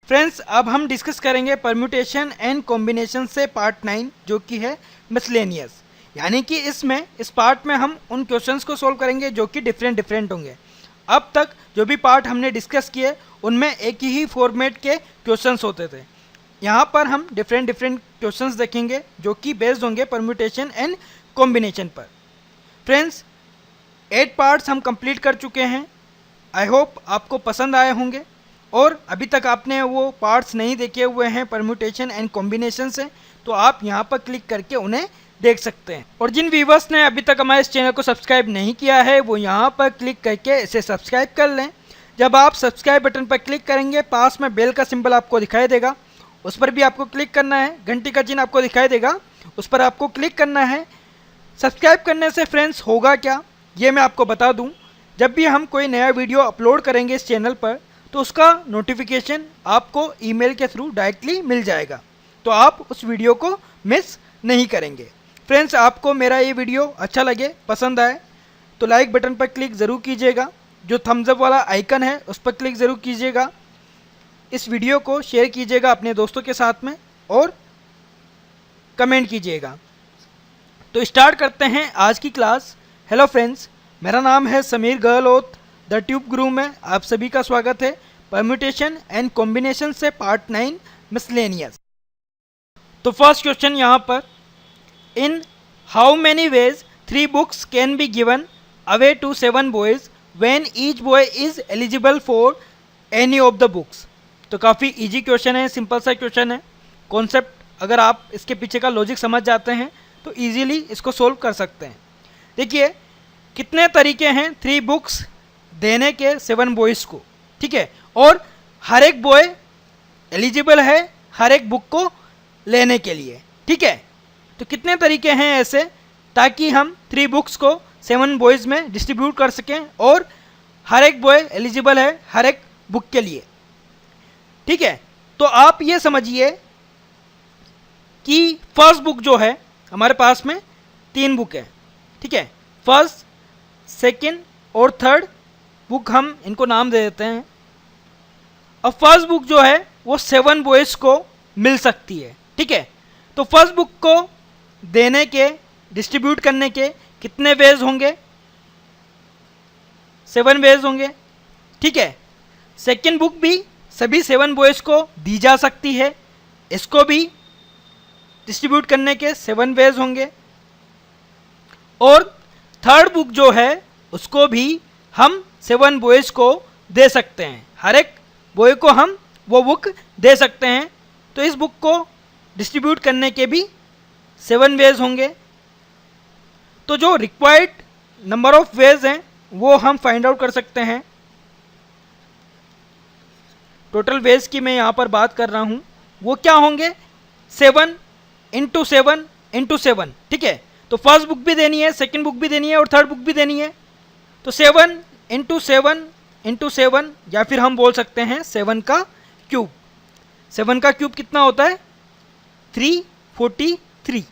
Friends, अब हम discuss करेंगे परम्यूटेशन एंड कॉम्बिनेशन से पार्ट 9 जो कि है मिसलेनियस। यानी कि इस पार्ट में हम उन क्वेश्चंस को सोल्व करेंगे जो कि डिफरेंट होंगे। अब तक जो भी पार्ट हमने डिस्कस किए उनमें एक ही फॉर्मेट के क्वेश्चंस होते थे। यहाँ पर हम डिफरेंट क्वेश्चंस देखेंगे जो कि बेस्ड होंगे परम्यूटेशन एंड कॉम्बिनेशन पर। फ्रेंड्स, 8 पार्ट्स हम कंप्लीट कर चुके हैं। आई होप आपको पसंद आए होंगे। और अभी तक आपने वो पार्ट्स नहीं देखे हुए हैं परम्यूटेशन एंड कॉम्बिनेशन से, तो आप यहाँ पर क्लिक करके उन्हें देख सकते हैं। और जिन व्यूवर्स ने अभी तक हमारे इस चैनल को सब्सक्राइब नहीं किया है वो यहाँ पर क्लिक करके इसे सब्सक्राइब कर लें। जब आप सब्सक्राइब बटन पर क्लिक करेंगे, पास में बेल का सिंबल आपको दिखाई देगा, उस पर भी आपको क्लिक करना है। घंटी का चिन्ह आपको दिखाई देगा, उस पर आपको क्लिक करना है। सब्सक्राइब करने से फ्रेंड्स होगा क्या, ये मैं आपको बता दूँ। जब भी हम कोई नया वीडियो अपलोड करेंगे इस चैनल पर, तो उसका नोटिफिकेशन आपको ईमेल के थ्रू डायरेक्टली मिल जाएगा, तो आप उस वीडियो को मिस नहीं करेंगे। फ्रेंड्स, आपको मेरा ये वीडियो अच्छा लगे, पसंद आए, तो लाइक बटन पर क्लिक ज़रूर कीजिएगा। जो थम्स अप वाला आइकन है उस पर क्लिक ज़रूर कीजिएगा। इस वीडियो को शेयर कीजिएगा अपने दोस्तों के साथ में और कमेंट कीजिएगा। तो स्टार्ट करते हैं आज की क्लास। हेलो फ्रेंड्स, मेरा नाम है समीर गहलोत। द ट्यूब गुरु में आप सभी का स्वागत है। परम्यूटेशन एंड कॉम्बिनेशन से पार्ट 9 मिसलेनियस। तो फर्स्ट क्वेश्चन यहाँ पर, in how many ways 3 books can be given away to 7 boys when each boy is eligible for any of the books. तो काफ़ी इजी क्वेश्चन है, सिंपल सा question है। Concept अगर आप इसके पीछे का लॉजिक समझ जाते हैं तो ईजिली इसको सोल्व कर सकते हैं। देखिए कितने तरीके हैं 3 बुक्स देने के 7 बॉयज़ को, ठीक है, और हर एक बॉय एलिजिबल है हर एक बुक को लेने के लिए, ठीक है। तो कितने तरीके हैं ऐसे ताकि हम 3 बुक्स को 7 बॉयज़ में डिस्ट्रीब्यूट कर सकें और हर एक बॉय एलिजिबल है हर एक बुक के लिए, ठीक है। तो आप ये समझिए कि फर्स्ट बुक जो है हमारे पास में 3 बुक है, ठीक है। फर्स्ट, सेकंड और थर्ड बुक हम इनको नाम दे देते हैं। अब फर्स्ट बुक जो है वो 7 बॉयज़ को मिल सकती है, ठीक है। तो फर्स्ट बुक को देने के, डिस्ट्रीब्यूट करने के कितने वेज होंगे? 7 वेज होंगे, ठीक है। सेकंड बुक भी सभी 7 बॉयज़ को दी जा सकती है, इसको भी डिस्ट्रीब्यूट करने के 7 वेज होंगे। और थर्ड बुक जो है उसको भी हम 7 बॉयज़ को दे सकते हैं, हर एक बॉय को हम वो बुक दे सकते हैं। तो इस बुक को डिस्ट्रीब्यूट करने के भी 7 वेज होंगे। तो जो रिक्वायर्ड नंबर ऑफ वेज हैं वो हम फाइंड आउट कर सकते हैं। टोटल वेज की मैं यहाँ पर बात कर रहा हूँ, वो क्या होंगे? 7 इंटू 7 इंटू 7, ठीक है। तो फर्स्ट बुक भी देनी है, सेकंड बुक भी देनी है और थर्ड बुक भी देनी है। तो 7 इंटू 7 इंटू 7, या फिर हम बोल सकते हैं 7 का क्यूब। 7 का क्यूब कितना होता है? 343।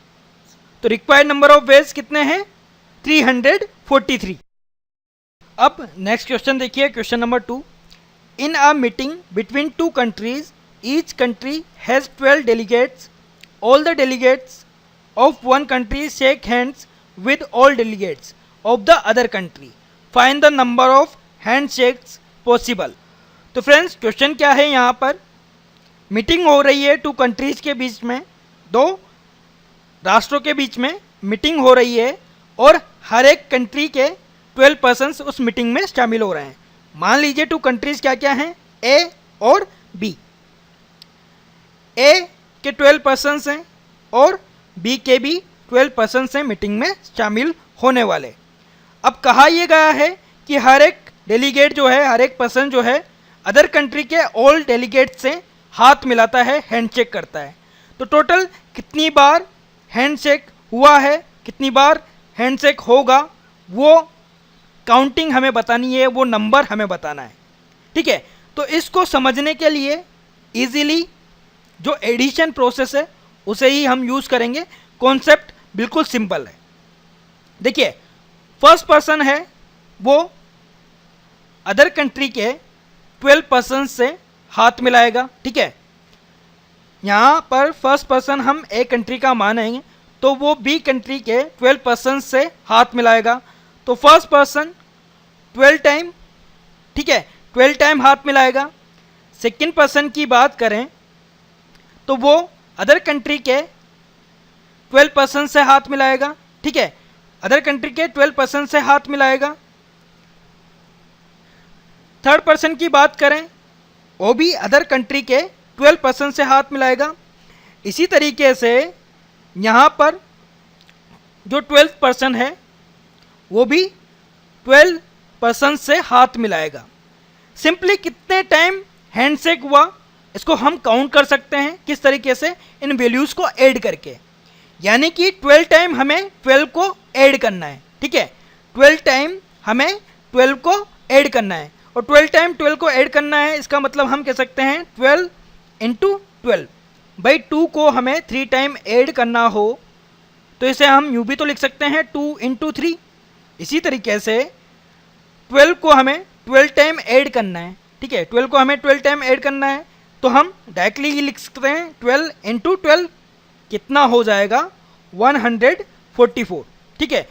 तो रिक्वायर्ड नंबर ऑफ वेज कितने हैं? 343। अब नेक्स्ट क्वेश्चन देखिए, question number 2। In a meeting between 2 countries, each country has 12 delegates. All the delegates of one country shake hands with all delegates of the other country. Find the number of handshakes possible. तो friends, question क्या है? यहाँ पर meeting हो रही है 2 countries के बीच में, 2 राष्ट्रों के बीच में मीटिंग हो रही है और हर एक कंट्री के 12 पर्सन्स उस मीटिंग में शामिल हो रहे हैं। मान लीजिए 2 कंट्रीज क्या क्या हैं? ए और बी। ए के 12 पर्सन्स हैं और बी के भी 12 पर्सन से मीटिंग में शामिल होने वाले। अब कहा यह गया है कि हर एक डेलीगेट जो है, हर एक पर्सन जो है अदर कंट्री के ऑल डेलीगेट से हाथ मिलाता है, हैंडशेक करता है। तो टोटल कितनी बार हैंडशेक हुआ है, कितनी बार हैंडशेक होगा, वो काउंटिंग हमें बतानी है, वो नंबर हमें बताना है, ठीक है। तो इसको समझने के लिए इजीली जो एडिशन प्रोसेस है उसे ही हम यूज़ करेंगे। कॉन्सेप्ट बिल्कुल सिंपल है। देखिए, फर्स्ट पर्सन है वो अदर कंट्री के 12 पर्सन से हाथ मिलाएगा, ठीक है। यहाँ पर फर्स्ट पर्सन हम ए कंट्री का मानेंगे तो वो बी कंट्री के 12 पर्सन से हाथ मिलाएगा, तो फर्स्ट पर्सन 12 टाइम, ठीक है, 12 टाइम हाथ मिलाएगा। सेकंड पर्सन की बात करें तो वो अदर कंट्री के 12 पर्सन से हाथ मिलाएगा, ठीक है, अदर कंट्री के 12 पर्सन से हाथ मिलाएगा। थर्ड पर्सन की बात करें वो भी अदर कंट्री के 12 पर्सन से हाथ मिलाएगा। इसी तरीके से यहाँ पर जो 12 पर्सन है वो भी 12 पर्सन से हाथ मिलाएगा। सिंपली कितने टाइम हैंडशेक हुआ इसको हम काउंट कर सकते हैं, किस तरीके से, इन वैल्यूज़ को ऐड करके, यानी कि 12 टाइम हमें 12 को ऐड करना है, ठीक है, 12 टाइम हमें 12 को ऐड करना है, और 12 टाइम 12 को ऐड करना है, इसका मतलब हम कह सकते हैं 12 इंटू 12 बाई 2 को हमें 3 टाइम ऐड करना हो तो इसे हम यूँ भी तो लिख सकते हैं 2 इंटू 3। इसी तरीके से 12 को हमें 12 टाइम ऐड करना है, ठीक है, 12 को हमें 12 टाइम ऐड करना है, तो हम डायरेक्टली ये लिख सकते हैं 12 इंटू 12 कितना हो जाएगा 144, ठीक है।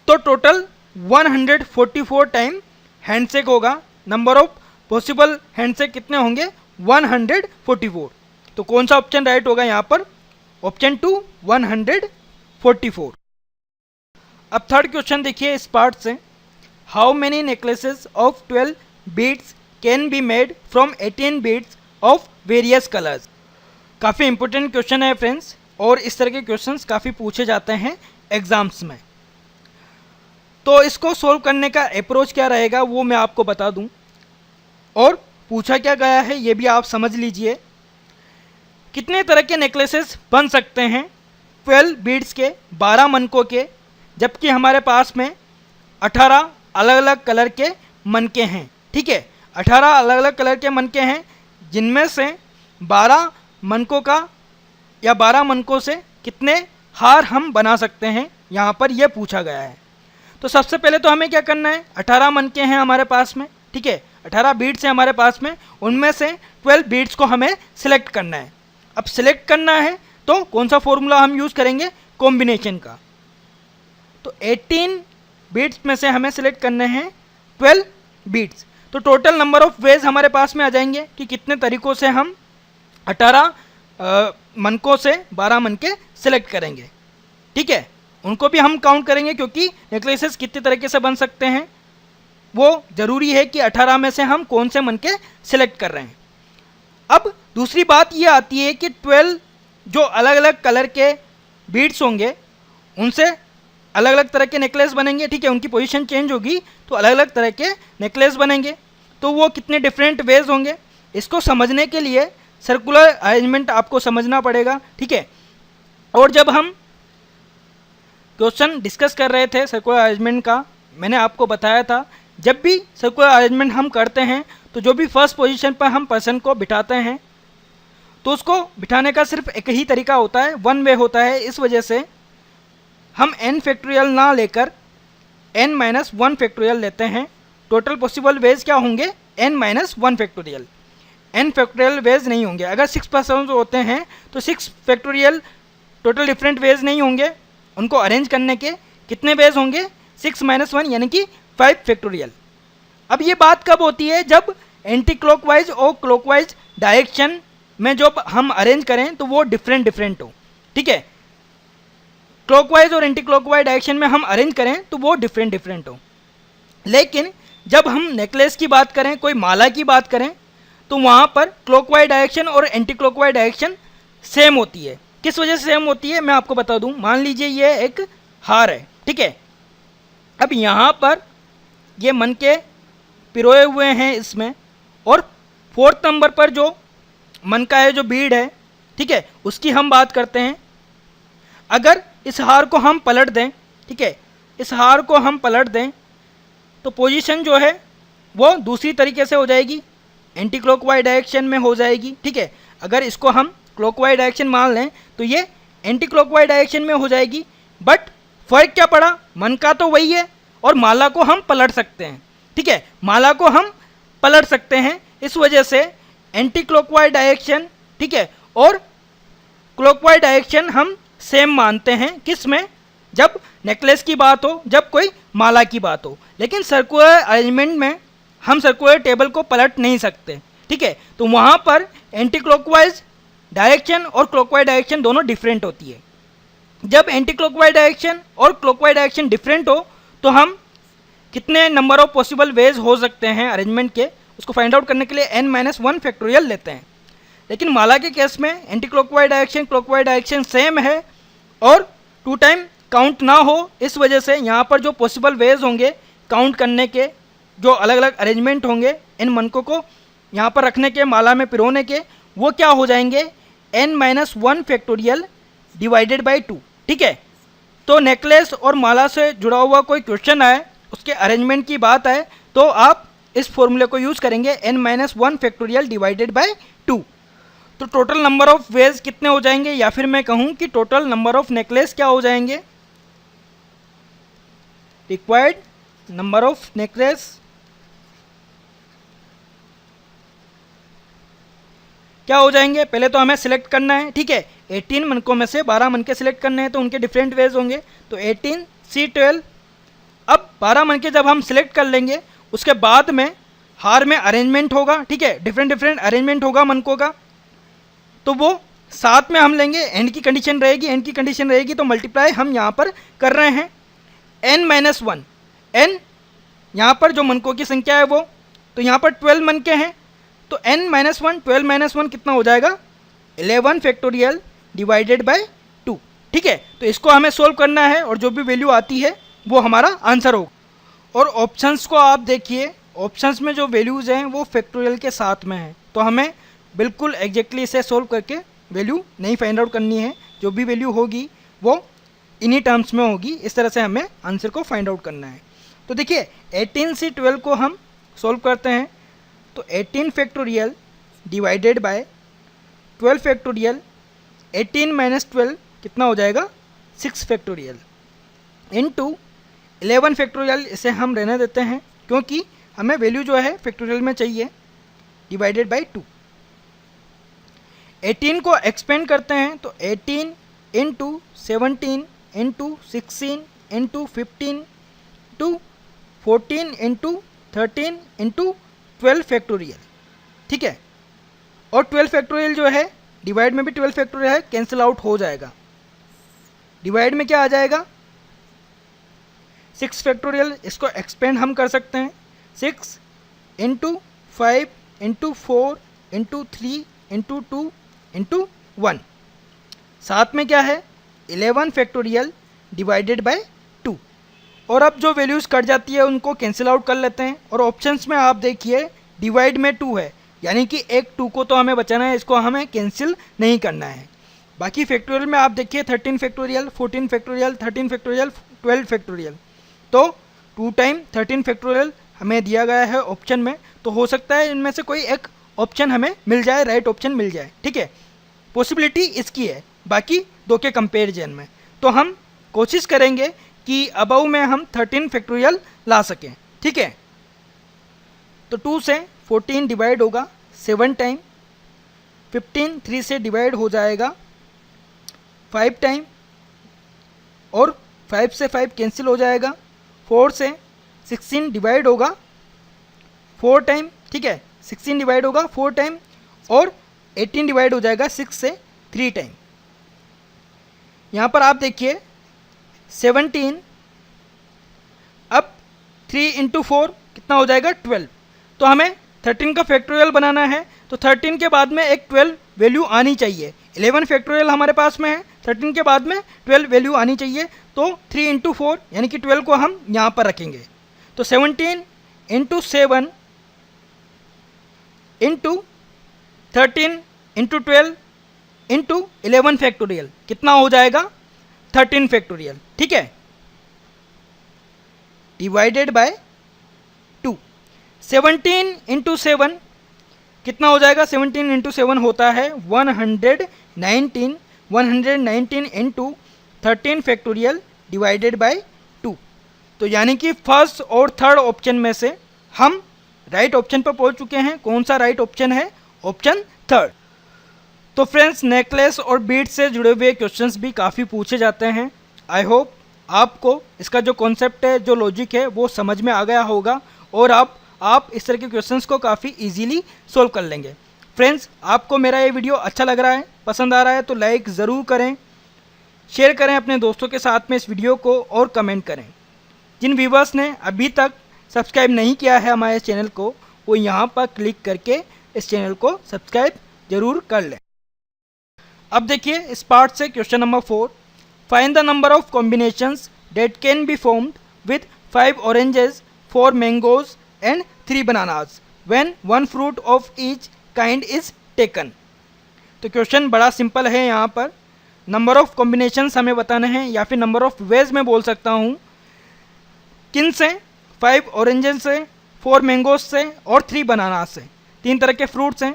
तो टोटल 144 टाइम हैंडशेक होगा। नंबर ऑफ पॉसिबल हैंडशेक कितने होंगे 144। तो कौन सा ऑप्शन राइट होगा यहाँ पर, ऑप्शन 2 144। अब थर्ड क्वेश्चन देखिए इस पार्ट से, how many necklaces of 12 beads can be made from 18 beads of various colours. काफ़ी इंपॉर्टेंट क्वेश्चन है फ्रेंड्स, और इस तरह के क्वेश्चंस काफ़ी पूछे जाते हैं एग्जाम्स में। तो इसको सोल्व करने का अप्रोच क्या रहेगा वो मैं आपको बता दूं, और पूछा क्या गया है ये भी आप समझ लीजिए। कितने तरह के नेकलेसेस बन सकते हैं 12 बीड्स के, 12 मनकों के, जबकि हमारे पास में 18 अलग अलग कलर के मनके हैं, ठीक है, 18 अलग अलग कलर के मनके हैं, जिनमें से 12 मनकों का या 12 मनकों से कितने हार हम बना सकते हैं, यहाँ पर यह पूछा गया है। तो सबसे पहले तो हमें क्या करना है, 18 मनके हैं हमारे पास में, ठीक है, 18 बीड्स हैं हमारे पास में, उनमें से 12 बीड्स को हमें सिलेक्ट करना है। अब सिलेक्ट करना है तो कौन सा फॉर्मूला हम यूज़ करेंगे, कॉम्बिनेशन का। तो 18 बीड्स में से हमें सिलेक्ट करने हैं 12 बीड्स, तो टोटल नंबर ऑफ वेज हमारे पास में आ जाएंगे कि कितने तरीक़ों से हम 18 मनकों से 12 मनके सिलेक्ट करेंगे, ठीक है। उनको भी हम काउंट करेंगे क्योंकि नेकलेसेस कितने तरीके से बन सकते हैं वो ज़रूरी है कि 18 में से हम कौन से मनके सिलेक्ट कर रहे हैं। अब दूसरी बात ये आती है कि 12 जो अलग अलग कलर के बीड्स होंगे उनसे अलग अलग तरह के नेकलेस बनेंगे, ठीक है, उनकी पोजीशन चेंज होगी तो अलग अलग तरह के नेकलेस बनेंगे, तो वो कितने डिफरेंट वेज होंगे, इसको समझने के लिए सर्कुलर अरेंजमेंट आपको समझना पड़ेगा, ठीक है। और जब हम क्वेश्चन डिस्कस कर रहे थे सर्कुलर अरेंजमेंट का, मैंने आपको बताया था जब भी सर्कुलर अरेंजमेंट हम करते हैं तो जो भी फर्स्ट पोजीशन पर हम पर्सन को बिठाते हैं तो उसको बिठाने का सिर्फ एक ही तरीका होता है, वन वे होता है। इस वजह से हम n फैक्टोरियल ना लेकर n-1 फैक्टोरियल लेते हैं। टोटल पॉसिबल वेज क्या होंगे, n-1 factorial, n factorial veg नहीं होंगे। अगर 6 पर्सन होते हैं तो 6 फैक्टोरियल टोटल डिफरेंट वेज नहीं होंगे, उनको अरेंज करने के कितने वेज होंगे, 6-1 यानी कि 5 फैक्टोरियल। अब ये बात कब होती है, जब एंटी क्लॉकवाइज और क्लॉकवाइज डायरेक्शन में जब हम अरेंज करें तो वो डिफरेंट डिफरेंट हो, ठीक है। क्लॉकवाइज और एंटी क्लॉकवाइज डायरेक्शन में हम अरेंज करें तो वो डिफरेंट डिफरेंट हो। लेकिन जब हम नेकलेस की बात करें, कोई माला की बात करें, तो वहाँ पर क्लॉकवाइज डायरेक्शन और एंटी क्लॉकवाइज डायरेक्शन सेम होती है। किस वजह से सेम होती है मैं आपको बता दूं। मान लीजिए ये एक हार है, ठीक है। अब यहाँ पर ये मन के पिरोए हुए हैं इसमें, और 4th नंबर पर जो मन का है, जो बीड है, ठीक है, उसकी हम बात करते हैं। अगर इस हार को हम पलट दें, ठीक है, इस हार को हम पलट दें तो पोजीशन जो है वो दूसरी तरीके से हो जाएगी, एंटी क्लॉकवाइज डायरेक्शन में हो जाएगी, ठीक है। अगर इसको हम क्लॉकवाइज डायरेक्शन मान लें तो ये एंटी क्लॉकवाइज डायरेक्शन में हो जाएगी। बट फर्क क्या पड़ा, मन का तो वही है और माला को हम पलट सकते हैं, ठीक है, माला को हम पलट सकते हैं। इस वजह से एंटी क्लॉकवाइज डायरेक्शन, ठीक है, और क्लॉकवाइज डायरेक्शन हम सेम मानते हैं किस में, जब नेकलेस की बात हो, जब कोई माला की बात हो। लेकिन सर्कुलर अरेंजमेंट में हम सर्कुलर टेबल को पलट नहीं सकते, ठीक है, तो वहाँ पर एंटी क्लॉकवाइज डायरेक्शन और क्लॉकवाइज डायरेक्शन दोनों डिफरेंट होती है। जब एंटी क्लॉकवाइज डायरेक्शन और क्लॉकवाइज डायरेक्शन डिफरेंट हो तो हम कितने नंबर ऑफ पॉसिबल वेज हो सकते हैं अरेंजमेंट के, उसको फाइंड आउट करने के लिए n-1 फैक्टोरियल लेते हैं। लेकिन माला के केस में anti clockwise direction clockwise direction same है और 2 टाइम काउंट ना हो, इस वजह से यहाँ पर जो पॉसिबल वेज होंगे काउंट करने के, जो अलग अलग अरेंजमेंट होंगे इन मनकों को यहाँ पर रखने के, माला में पिरोने के, वो क्या हो जाएंगे, n-1 फैक्टोरियल डिवाइडेड बाई 2, ठीक है। तो नेकलेस और माला से जुड़ा हुआ कोई क्वेश्चन आए, उसके अरेंजमेंट की बात आए, तो आप इस फॉर्मूले को यूज़ करेंगे n-1 फैक्टोरियल डिवाइडेड बाई 2। तो टोटल नंबर ऑफ वेज कितने हो जाएंगे, या फिर मैं कहूँ कि टोटल नंबर ऑफ नेकलेस क्या हो जाएंगे, रिक्वायर्ड नंबर ऑफ नेकलेस क्या हो जाएंगे। पहले तो हमें सिलेक्ट करना है, ठीक है, 18 मनकों में से 12 मनके सिलेक्ट करने हैं, तो उनके डिफरेंट वेज होंगे, तो 18 C12। अब 12 मनके जब हम सिलेक्ट कर लेंगे उसके बाद में हार में अरेंजमेंट होगा, ठीक है, डिफरेंट डिफरेंट अरेंजमेंट होगा मनकों का, तो वो साथ में हम लेंगे, एंड की कंडीशन रहेगी, एंड की कंडीशन रहेगी तो मल्टीप्लाई हम यहाँ पर कर रहे हैं n-1, n यहाँ पर जो मनकों की संख्या है वो, तो यहाँ पर 12 मनके हैं, तो n-1 12-1 कितना हो जाएगा, 11 फैक्टोरियल डिवाइडेड बाय 2, ठीक है। तो इसको हमें सोल्व करना है और जो भी वैल्यू आती है वो हमारा आंसर होगा। और ऑप्शंस को आप देखिए, ऑप्शंस में जो वैल्यूज़ हैं वो फैक्टोरियल के साथ में है, तो हमें बिल्कुल एग्जैक्टली इसे सोल्व करके वैल्यू नहीं फाइंड आउट करनी है, जो भी वैल्यू होगी वो इन्हीं टर्म्स में होगी, इस तरह से हमें आंसर को फाइंड आउट करना है। तो देखिए 18 से 12 को हम सोल्व करते हैं, तो 18 factorial divided bye 12 factorial, 18 minus 12 कितना हो जाएगा, 6 फैक्टोरियल, इनटू 11 फैक्टोरियल, इसे हम रहने देते हैं क्योंकि हमें वैल्यू जो है फैक्टोरियल में चाहिए, डिवाइडेड बाय 2। 18 को एक्सपेंड करते हैं, तो 18 into 17 into 16 into 15 to 14 into 13 into 12 factorial, ठीक है। और 12 फैक्टोरियल जो है डिवाइड में भी 12 फैक्टोरियल है, कैंसिल आउट हो जाएगा, डिवाइड में क्या आ जाएगा, 6 फैक्टोरियल, इसको एक्सपेंड हम कर सकते हैं, 6 into 5 into 4 into 3 into 2 into 1, साथ में क्या है 11 फैक्टोरियल डिवाइडेड बाय 2। और अब जो वैल्यूज़ कट जाती है उनको कैंसिल आउट कर लेते हैं, और ऑप्शंस में आप देखिए डिवाइड में 2 है, यानी कि एक 2 को तो हमें बचाना है, इसको हमें कैंसिल नहीं करना है। बाकी फैक्टोरियल में आप देखिए 13 फैक्टोरियल, 14 फैक्टोरियल, 13 फैक्टोरियल, 12 फैक्टोरियल, तो 2 टाइम 13 फैक्टोरियल हमें दिया गया है ऑप्शन में, तो हो सकता है इनमें से कोई एक ऑप्शन हमें मिल जाए, राइट ऑप्शन मिल जाए, ठीक है, पॉसिबिलिटी इसकी है, बाकी दो के कंपेरिजन में। तो हम कोशिश करेंगे कि अबव में हम 13 फैक्टोरियल ला सकें, ठीक है। तो 2 से 14 डिवाइड होगा 7 टाइम, 15 3 से डिवाइड हो जाएगा 5 टाइम, और 5 से 5 कैंसिल हो जाएगा, 4 से 16 डिवाइड होगा 4 टाइम, ठीक है, 16 डिवाइड होगा 4 टाइम, और 18 डिवाइड हो जाएगा 6 से 3 टाइम। यहाँ पर आप देखिए 17, अब 3 इंटू 4 कितना हो जाएगा 12, तो हमें 13 का फैक्टोरियल बनाना है, तो 13 के बाद में एक 12 वैल्यू आनी चाहिए, 11 फैक्टोरियल हमारे पास में है, 13 के बाद में 12 वैल्यू आनी चाहिए, तो 3 इंटू 4 यानी कि 12 को हम यहाँ पर रखेंगे, तो 17 into 7 into 13 into 12 into 11 factorial कितना हो जाएगा 13 फैक्टोरियल, ठीक है, डिवाइडेड बाय 2। 17 इंटू 7 कितना हो जाएगा, 17 इंटू 7 होता है 119, 119 इंटू 13 फैक्टोरियल डिवाइडेड बाय 2। तो यानी कि फर्स्ट और थर्ड ऑप्शन में से हम राइट ऑप्शन पर पहुंच चुके हैं। कौन सा राइट ऑप्शन है, ऑप्शन थर्ड। तो फ्रेंड्स, नेकलेस और बीड से जुड़े हुए क्वेश्चंस भी काफ़ी पूछे जाते हैं। आई होप आपको इसका जो कॉन्सेप्ट है, जो लॉजिक है, वो समझ में आ गया होगा और आप इस तरह के क्वेश्चंस को काफ़ी इजीली सोल्व कर लेंगे। फ्रेंड्स, आपको मेरा ये वीडियो अच्छा लग रहा है, पसंद आ रहा है तो लाइक ज़रूर करें, शेयर करें अपने दोस्तों के साथ में इस वीडियो को और कमेंट करें। जिन व्यूवर्स ने अभी तक सब्सक्राइब नहीं किया है हमारे चैनल को, वो यहाँ पर क्लिक करके इस चैनल को सब्सक्राइब जरूर कर लें। अब देखिए इस पार्ट से question number 4, find the number of combinations that can be formed with 5 oranges, 4 mangoes and 3 bananas when 1 fruit of each kind is taken. तो क्वेश्चन बड़ा सिंपल है। यहाँ पर नंबर ऑफ कॉम्बिनेशंस हमें बताने हैं, या फिर नंबर ऑफ वेज में बोल सकता हूँ। किन से? 5 ऑरेंजेस से, 4 मैंगोज से और 3 बनानास से। 3 तरह के फ्रूट्स हैं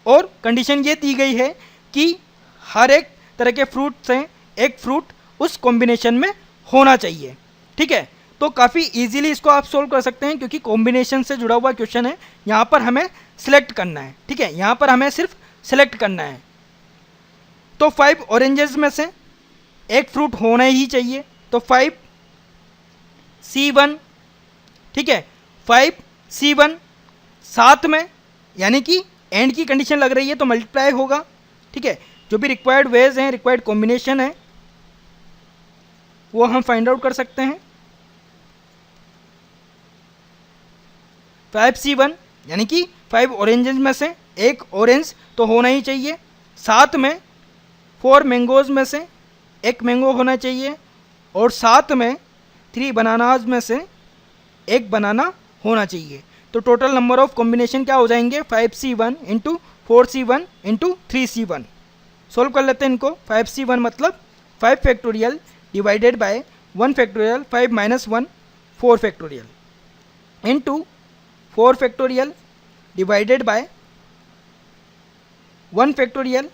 और कंडीशन ये दी गई है कि हर एक तरह के फ्रूट से एक फ्रूट उस कॉम्बिनेशन में होना चाहिए। ठीक है, तो काफ़ी इजीली इसको आप सोल्व कर सकते हैं, क्योंकि कॉम्बिनेशन से जुड़ा हुआ क्वेश्चन है। यहाँ पर हमें सिलेक्ट करना है। ठीक है, यहाँ पर हमें सिर्फ सिलेक्ट करना है। तो 5 ऑरेंजेस में से एक फ्रूट होना ही चाहिए, तो 5C1। ठीक है, 5C1 साथ में, यानी कि एंड की कंडीशन लग रही है तो मल्टीप्लाई होगा। ठीक है, जो भी रिक्वायर्ड वेज हैं, रिक्वायर्ड कॉम्बिनेशन है, वो हम फाइंड आउट कर सकते हैं। 5C1 यानी कि 5 ऑरेंजेस में से एक ऑरेंज तो होना ही चाहिए, साथ में 4 मैंगोज में से एक मैंगो होना चाहिए, और साथ में 3 बनानाज में से एक बनाना होना चाहिए। तो टोटल नंबर ऑफ कॉम्बिनेशन क्या हो जाएंगे? 5C1 into 4C1 into 3C1। Solve कर लेते हैं इनको। 5C1 मतलब 5 factorial divided bye 1 factorial 5 minus 1 4 factorial into 4 factorial divided bye 1 factorial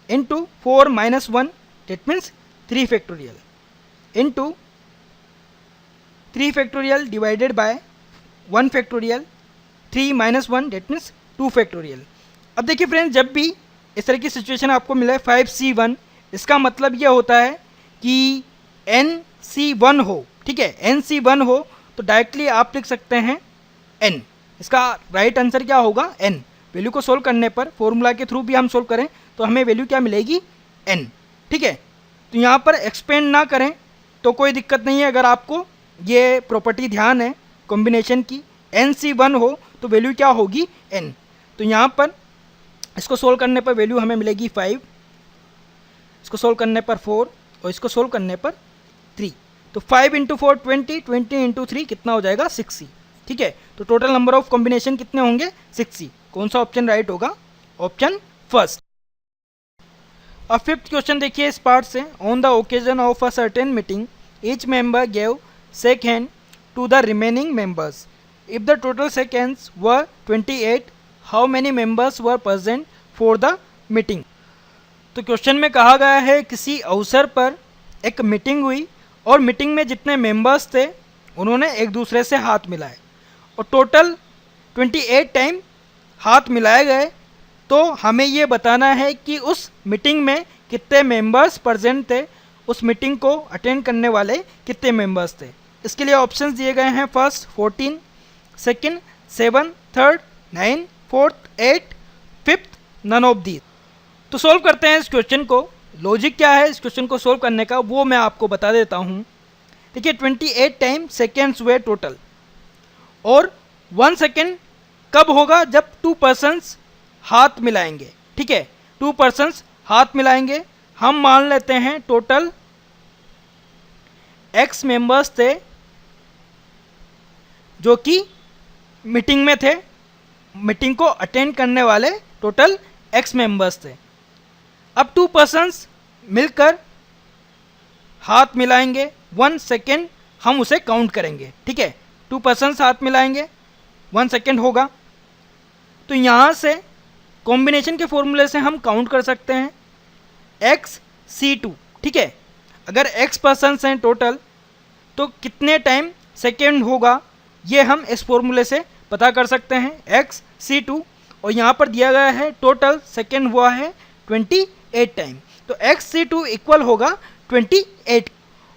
into 4 minus 1 that means 3 factorial into 3 factorial divided bye 1 factorial 3 minus 1 that means 2 factorial. अब देखिए friends, जब भी इस तरह की सिचुएशन आपको मिला है 5C1, इसका मतलब यह होता है कि NC1 हो। ठीक है, NC1 हो तो डायरेक्टली आप लिख सकते हैं N। इसका राइट आंसर क्या होगा? N। वैल्यू को सोल्व करने पर, फॉर्मूला के थ्रू भी हम सोल्व करें तो हमें वैल्यू क्या मिलेगी? N। ठीक है, तो यहाँ पर एक्सपेंड ना करें तो कोई दिक्कत नहीं है। अगर आपको ये प्रॉपर्टी ध्यान है कॉम्बिनेशन की, NC1 हो तो वैल्यू क्या होगी? N। तो यहाँ पर इसको सोल्व करने पर वैल्यू हमें मिलेगी 5, इसको सोल्व करने पर 4 और इसको सोल्व करने पर 3। तो 5 इंटू 4 20, 20 इंटू 3 कितना हो जाएगा? 6C। ठीक है, तो टोटल नंबर ऑफ कॉम्बिनेशन कितने होंगे? 6C। कौन सा ऑप्शन राइट होगा? Option first. अब 5th क्वेश्चन देखिए इस पार्ट से। On the occasion of a certain meeting each member gave shake hand to the remaining members. If the total shake hands were 28, how many members were present for the meeting. तो question में कहा गया है किसी अवसर पर एक meeting हुई और मीटिंग में जितने मेंबर्स थे उन्होंने एक दूसरे से हाथ मिलाए और टोटल 28 टाइम हाथ मिलाए गए। तो हमें ये बताना है कि उस मीटिंग में कितने मेंबर्स प्रेजेंट थे, उस मीटिंग को अटेंड करने वाले कितने मेंबर्स थे। इसके लिए ऑप्शंस दिए गए हैं। First 14, second 7, third 9, fourth 8, fifth none of these. तो सोल्व करते हैं इस क्वेश्चन को। लॉजिक क्या है इस क्वेश्चन को सोल्व करने का वो मैं आपको बता देता हूँ। देखिए 28 टाइम सेकेंड्स हुए टोटल, और 1 सेकेंड कब होगा? जब 2 पर्सन्स हाथ मिलाएंगे। ठीक है, 2 पर्सन्स हाथ मिलाएंगे। हम मान लेते हैं टोटल X मेंबर्स थे जो कि मीटिंग में थे, मीटिंग को अटेंड करने वाले टोटल X मेंबर्स थे। अब 2 पर्सन्स मिलकर हाथ मिलाएंगे, 1 सेकेंड हम उसे काउंट करेंगे। ठीक है, 2 पर्सन्स हाथ मिलाएंगे, 1 सेकेंड होगा। तो यहाँ से कॉम्बिनेशन के फॉर्मूले से हम काउंट कर सकते हैं XC2। ठीक है, अगर X पर्सन्स हैं टोटल तो कितने टाइम सेकेंड होगा ये हम इस फॉर्मूले से पता कर सकते हैं। XC2 और यहाँ पर दिया गया है टोटल सेकेंड हुआ है 28 टाइम, तो xc2 इक्वल होगा 28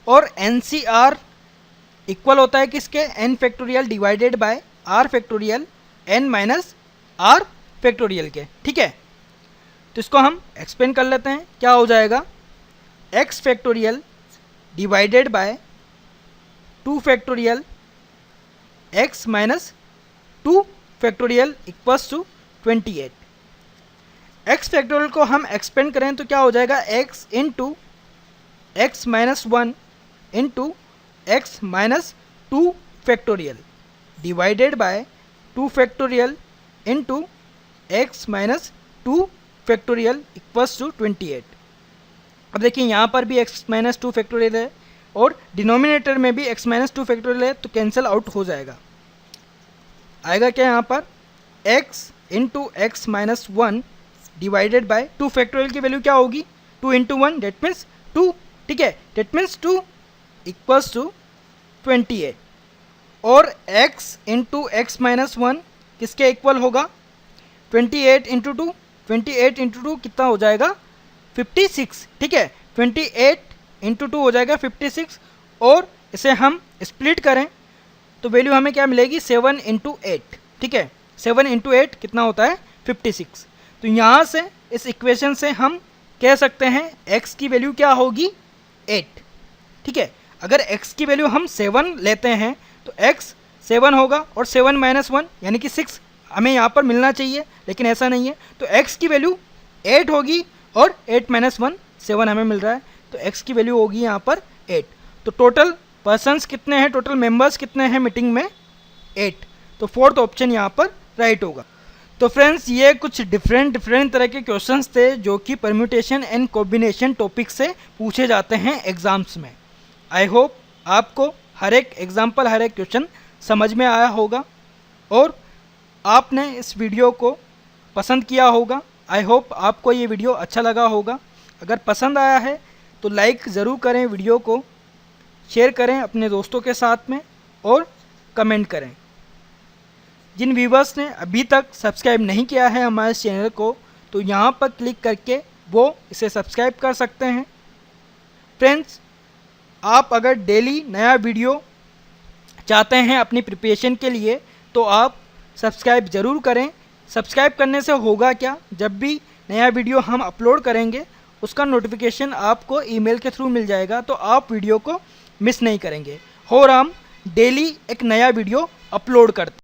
और NCR इक्वल होता है किसके, n factorial divided bye r factorial n minus r factorial के। ठीक है, तो इसको हम एक्सपेंड कर लेते हैं। क्या हो जाएगा, x factorial divided by 2 factorial x minus 2 factorial equals to 28। x factorial को हम एक्सपेंड करें तो क्या हो जाएगा, x into X minus 1 into X minus 2 factorial divided by 2 factorial into X minus 2 factorial equals to 28। अब देखिए यहाँ पर भी x माइनस 2 फैक्टोरियल है और डिनोमिनेटर में भी x माइनस 2 फैक्टोरियल है, तो कैंसिल आउट हो जाएगा। आएगा क्या यहाँ पर, x into X minus 1 divided by 2 factorial की वैल्यू क्या होगी, 2 इंटू 1 डेट मीन्स 2। ठीक है, डेट मीन्स 2 इक्वल्स टू 28 और x इंटू एक्स माइनस 1 किसके इक्वल होगा, 28 इंटू 2, 28 इंटू 2 कितना हो जाएगा, 56। ठीक है, 28 इंटू 2 हो जाएगा 56 और इसे हम स्प्लिट करें तो वैल्यू हमें क्या मिलेगी, 7 इंटू 8। ठीक है, 7 इंटू 8 कितना होता है, 56। तो यहाँ से इस इक्वेशन से हम कह सकते हैं x की वैल्यू क्या होगी, 8। ठीक है, अगर x की वैल्यू हम 7 लेते हैं तो x 7 होगा और 7 माइनस 1 यानी कि 6 हमें यहाँ पर मिलना चाहिए, लेकिन ऐसा नहीं है, तो x की वैल्यू 8 होगी और 8 माइनस 1 7 हमें मिल रहा है, तो x की वैल्यू होगी यहाँ पर 8। तो टोटल पर्सन्स कितने हैं, टोटल मेंबर्स कितने हैं मीटिंग में, 8। तो फोर्थ ऑप्शन यहाँ पर राइट होगा। तो फ्रेंड्स ये कुछ डिफरेंट तरह के क्वेश्चंस थे जो कि परम्यूटेशन एंड कॉम्बिनेशन टॉपिक से पूछे जाते हैं एग्जाम्स में। आई होप आपको हर एक एग्जाम्पल, हर एक क्वेश्चन समझ में आया होगा और आपने इस वीडियो को पसंद किया होगा। आई होप आपको ये वीडियो अच्छा लगा होगा। अगर पसंद आया है तो लाइक ज़रूर करें, वीडियो को शेयर करें अपने दोस्तों के साथ में और कमेंट करें। जिन व्यूवर्स ने अभी तक सब्सक्राइब नहीं किया है हमारे चैनल को, तो यहाँ पर क्लिक करके वो इसे सब्सक्राइब कर सकते हैं। फ्रेंड्स, आप अगर डेली नया वीडियो चाहते हैं अपनी प्रिपरेशन के लिए तो आप सब्सक्राइब ज़रूर करें। सब्सक्राइब करने से होगा क्या, जब भी नया वीडियो हम अपलोड करेंगे उसका नोटिफिकेशन आपको ईमेल के थ्रू मिल जाएगा, तो आप वीडियो को मिस नहीं करेंगे। और हम डेली एक नया वीडियो अपलोड करते हैं।